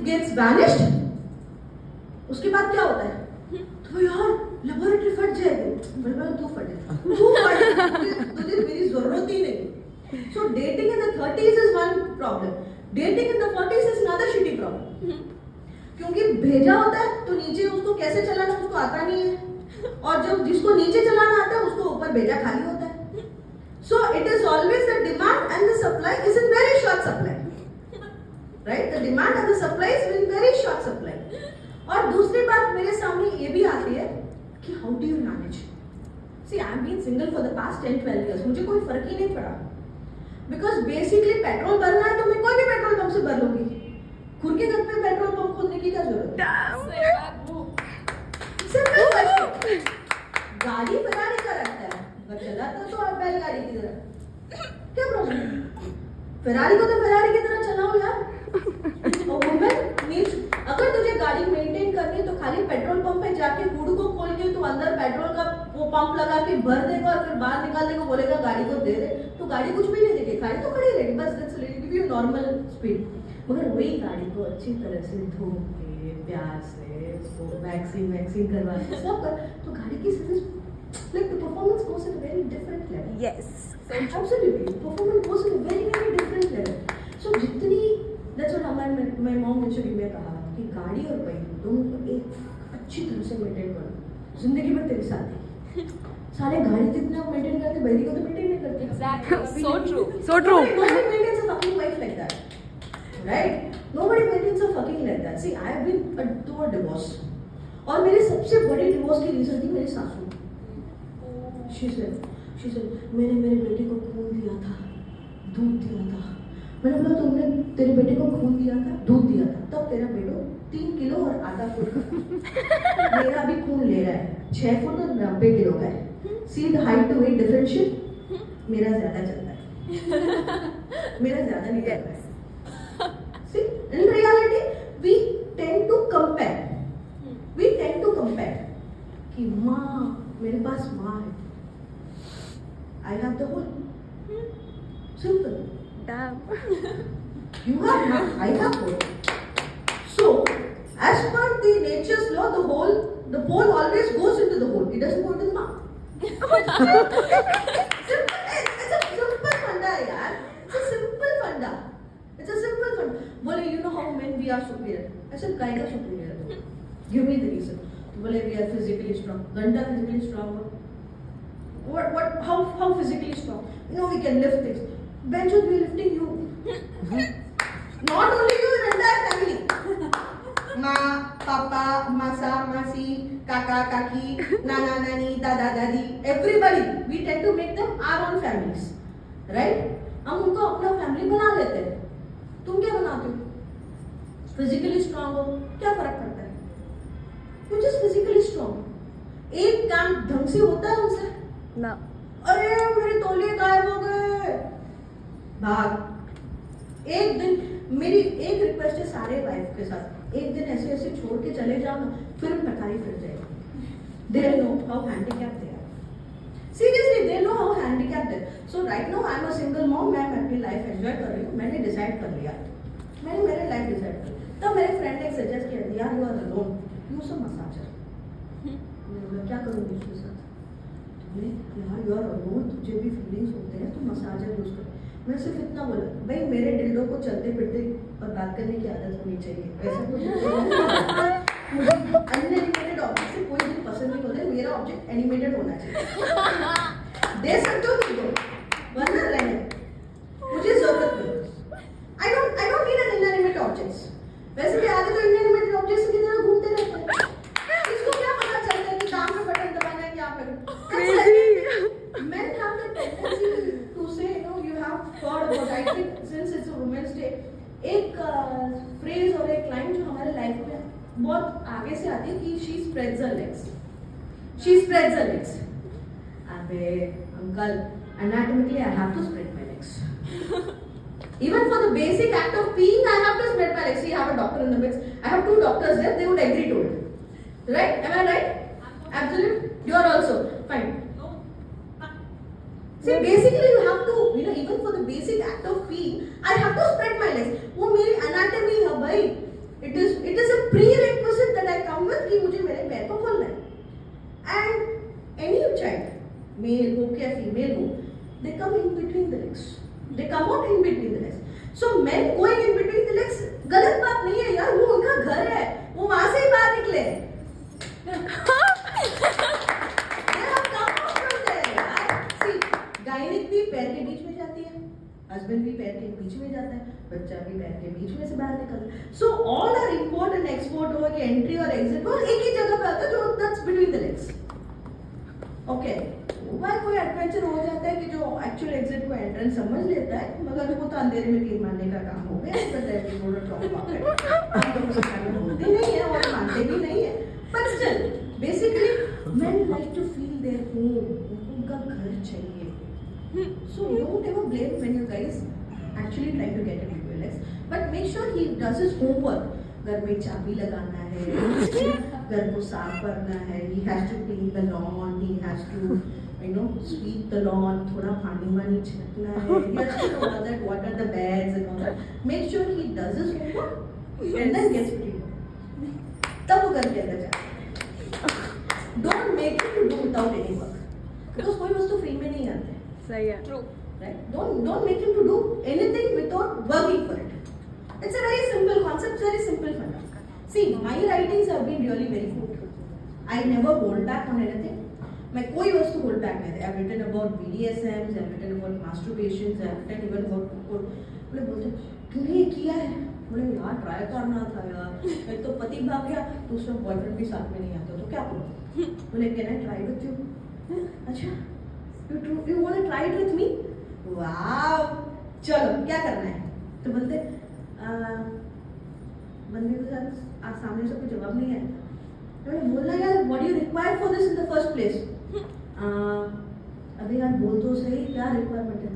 gets vanished. उसके बाद क्या होता है? तो यार लेबोरेटरी फट जाएगी, बल्कि तू फटे, तुझे मेरी जरूरत ही नहीं. So dating in the 30s is one problem. Dating in the 40s is another shitty problem. क्योंकि भेजा होता है तो नीचे उसको कैसे चलाना उसको आता नहीं है, और जब जिसको नीचे चलाना आता है उसको ऊपर भेजा खाली होता है. So it is always the demand and the supply is in very short supply, right? The demand and the supply is in very short supply. और दूसरी बात मेरे सामने ये भी आती है कि how do you manage? See, I have been single for the past 10-12 years. मुझे कोई फर्क ही नहीं पड़ा. Because basically पेट्रोल भरना है तो मैं कोई भी पेट्रोल पंप से भर लूंगी. खुद के घर पे पेट्रोल पंप खोलने की क्या जरूरत है? Simple question. गाड़ी फरारी का रखता है, अगर चलाता तो आप बैलगाड़ी की तरह. क्या प्रॉब्लम है? फरारी को तो फरारी की तरह चलाओ यार. वुमेन नीड्स, अगर तुझे गाड़ी मेंटेन करनी है तो खाली पेट्रोल पंप पे जाके हुड को खोल के तू अंदर पेट्रोल का वो पंप लगा के भर देगा और फिर बाहर निकाल देगा, बोलेगा गाड़ी को दे दे, तो गाड़ी कुछ भी नहीं देगी, गाड़ी तो खड़ी रहेगी बस. That's it, give you normal speed. मगर वही गाड़ी को अच्छी तरह से धो के प्यार से उसको वैक्सीन करवा के सब कर, तो गाड़ी की service like the performance goes at a very different level. Yes. So absolutely, performance goes at a very different level. So जितनी that's what my mom ने कहा कि गाड़ी और बाइक दोनों को एक अच्छी तरह से मेंटेन करो, जिंदगी भर तेरे साथ है. सारे गाड़ी जितना मेंटेन करते बाइक को तो मेंटेन नहीं करते. Exactly. So true. Nobody maintains a fucking wife like that, right? Nobody maintains a fucking like that. See, I have been through a divorce, और मेरे सबसे बड़ी डिवोर्स की रीजन थी मेरी सासू. She said, मैंने मेरे बेटे को खून दिया था, दूध दिया था. मैंने बोला तुमने तेरे बेटे को खून दिया था, दूध दिया था, तब तेरा बेटो 3 किलो और आधा फुट का. मेरा भी खून ले रहा है 6 फुट और 90 किलो का है. See the height to weight differential, मेरा ज्यादा चलता है, मेरा ज्यादा नहीं चलता है. See, in reality we tend to compare कि माँ, मेरे पास माँ है, I have the whole. Simple. Damn. You have none, I have whole. So, as per the nature's law, the pole always goes into the hole. It doesn't go into the mouth. Simple. It's a simple funda, yaar. It's a simple funda. Bole, you know how men we are superior. I said, kinda superior. Give me the reason. Bole, we are physically strong. Ganda physically strong. How physically strong? You know, we can lift things. Benjo, we are lifting you. Not only you, your entire family. Ma, Papa, Masa, Masi, Kaka, Kaki, Nana, Nani, Dada, Dadi, everybody. We tend to make them our own families. Right? हम उनको अपना family बना लेते हैं. तुम क्या बनाते हो? फिजिकली स्ट्रांग हो, क्या फर्क पड़ता है? You're just physically strong. एक काम ढंग से होता है उनसे ना. अरे मेरे तौलिए गायब हो गए, भाग. एक दिन मेरी एक रिक्वेस्ट है सारे वाइफ के साथ, एक दिन ऐसे छोड़ के चले जाओ ना, फिर नकारी फिर जाएगी. They know how handicapped they are. Seriously, they know how handicapped they are. So right now I am a single mom. मैं अपनी लाइफ एंजॉय कर रही हूँ. मैंने डिसाइड कर लिया, मैंने मेरे लाइफ डिसाइड कर. तब मेरे फ्रेंड ने सजेस्ट किया, यार you are alone, use a massager. मैंने बोला क्या करूँगी उसके साथ? यार यू आर अलोन, तुझे भी फीलिंग्स होते हैं, तो मसाजर यूज कर. मैं सिर्फ इतना बोला, भाई मेरे डिल्डो को चलते फिरते और बात करने की आदत होनी चाहिए. ऐसा कुछ मुझे अनएनिमेटेड ऑब्जेक्ट से कोई भी पसंद नहीं होता. मेरा ऑब्जेक्ट एनिमेटेड होना चाहिए. दे सकते हो तुमको, वरना रहने, मुझे जरूरत नहीं. I don't need an inanimated objects. वैसे भी आगे तो इनएनिमेटेड ऑब्जेक्ट्स की तरह घूमते रहते हैं. इसको क्या पता चलता है कि काम में बटन दबाना है कि यहाँ पे. Men have the tendency to say, you have thought about. I think since it's a Women's Day, एक फ्रेज और एक लाइन जो हमारे लाइफ में बहुत आगे से आती है कि she spreads her legs. अबे uncle, anatomically I have to spread my legs. Even for the basic act of peeing, I have to spread my legs. See, I have a doctor in the midst. I have 2 doctors there. They would agree to it. Right? Am I right? Absolutely. You are also fine. See, basically you have to, even for the basic act of peeing, I have to spread my legs. वो मेरी anatomy है भाई. It mail हो क्या female हो, they come in between the legs. They come out in between the legs. So men going in between the legs गलत बात नहीं है यार, वो उनका घर है, वो वहां से ही बाहर निकले। गायनिक भी पैर के बीच में जाती है, हस्बैंड भी पैर के बीच में जाता है, बच्चा भी पैर के बीच में से बाहर निकलता है। So all are import and export हो कि एंट्री और एग्जिट हो एक ही जगह पे आता है, जो that's between the legs. Okay, वह कोई एडवेंचर हो जाता है कि जो एक्चुअल एग्जिट को एंट्रेंस समझ लेता है, मगर वो तो अंधेरे में तीर मारने का काम हो गया। होते नहीं है और मानते भी नहीं है, but still basically men like to feel their home, उनका घर चाहिए। So don't ever blame when you guys actually try to get into your legs, but make sure he does his homework. घर में चाबी लगाना है, घर को साफ करना है, he has to clean the lawn, he has to sweep the lawn, थोड़ा पानी छिड़कना है, he has to know that what are the bags and all that. Make sure he does his homework and then gets ready. तब वो घर के अंदर जाए। Don't make him to do without any work, because कोई वस्तु free में नहीं आते। सही है। True. Right? Don't make him to do anything without working for it. It's a very simple concept, very simple funda. See, my writings have been really very good. I never hold back on anything. मैं कोई वस्तु hold back नहीं करती. I've written about BDSMs, I've written about masturbations, I've written even about बोले बोलते तूने ये किया है, बोले यार ट्राई करना था यार, एक तो पति भाग गया, दूसरा बॉयफ्रेंड भी साथ में नहीं आता तो क्या करूँ, बोले can I try with you, अच्छा you want to try it with me? Wow, चलो क्या करना है, तो बोलते बंदे के साथ सामने से कोई जवाब नहीं है, तो बोलना यार what do you require for this in the first place? अबे यार बोल तो सही क्या रिक्वायरमेंट है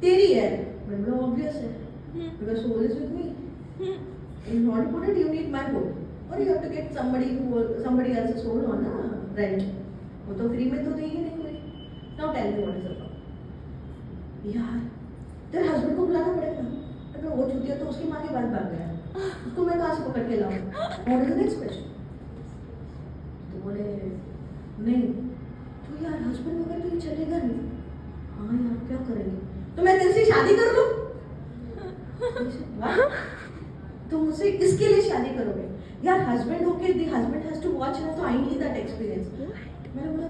तेरी है, मतलब ऑब्वियस है, because soul is with me. In order to put it, you need my soul, or you have to get somebody else's soul on rent. वो तो फ्री में तो देंगे नहीं कोई। Now tell me what is the problem? यार तेरे husband को बुलाना पड़ेगा, अगर वो छुट्टी तो उसकी माँ के पास भाग गया, उसको मैं कहाँ से पकड़ के लाऊं? What is the next question? तो बोले नहीं, तो यार हस्बैंड वगैरह तो ये चलेगा नहीं, हाँ यार क्या करेंगे, तो मैं तेरे से शादी कर लूं? तो मुझसे इसके लिए शादी करोगे यार, हस्बैंड होके the husband has to watch ना, तो आई नीड दैट एक्सपीरियंस। मैंने बोला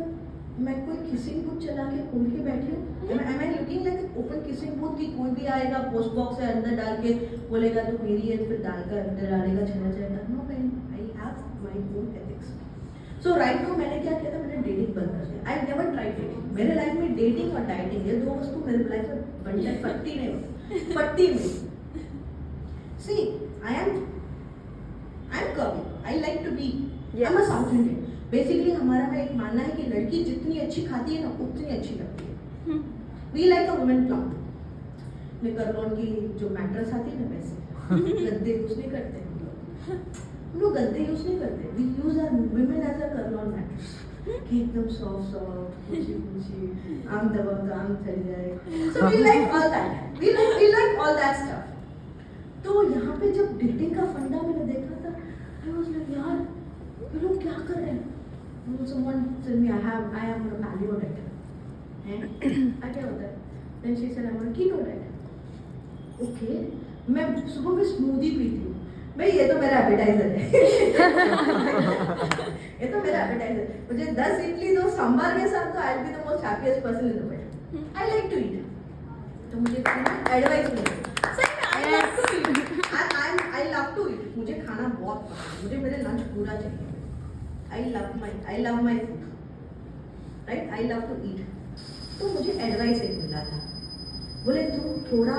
मैं कोई किसिंग बूथ चला के खोल के बैठी हूँ, I am looking like open kissing booth की कोई भी आएगा पोस्ट बॉक्स से अंदर डाल के बोलेगा तो मेरी है, फिर डालकर अंदर डालेगा चला जाएगा। No man, I have my own ethics. So right now मैंने क्या किया था, मैंने डेटिंग बंद कर दिया। I never tried dating. मेरे लाइफ में डेटिंग और डाइटिंग ये दो वस्तु मेरे लाइफ में बनने पट्टी नहीं होती, पट्टी में। See I am curvy, I like to be, I am a South Indian. Basically हमारा में एक मानना है कि लड़की जितनी अच्छी खाती है ना उतनी अच्छी लगती है। We like a women plump. में करलॉन की जो मैट्रेस आती है ना वैसे गद्दे यूज नहीं करते हम लोग गद्दे यूज नहीं करते। We use our women as a Curlon mattress कि एकदम सॉफ्ट सॉफ्ट खुशी आम दबा तो आम चल जाए। So we like all that, we like all that stuff. तो यहाँ पे जब डेटिंग का फंडा मैंने देखा था, आई वाज लाइक यार ये लोग क्या कर रहे हैं। Someone told me I am on a paleo diet. क्या होता है? Then she said I'm on a keto diet. Okay. मैं सुबह में स्मूदी पीती हूँ। भाई ये तो मेरा एपेटाइजर है। ये तो मेरा एपेटाइजर। मुझे 10 इडली दो सांबार के साथ तो I'll be the most happiest person in the world. I like to eat. तो मुझे एडवाइस मिली। सही में I love to eat. I love to eat. मुझे खाना बहुत पसंद है। मुझे मेरे लंच पूरा चाहिए। I love my food, right? I love to eat. तो मुझे एडवाइस एक मिला था, बोले तुम थोड़ा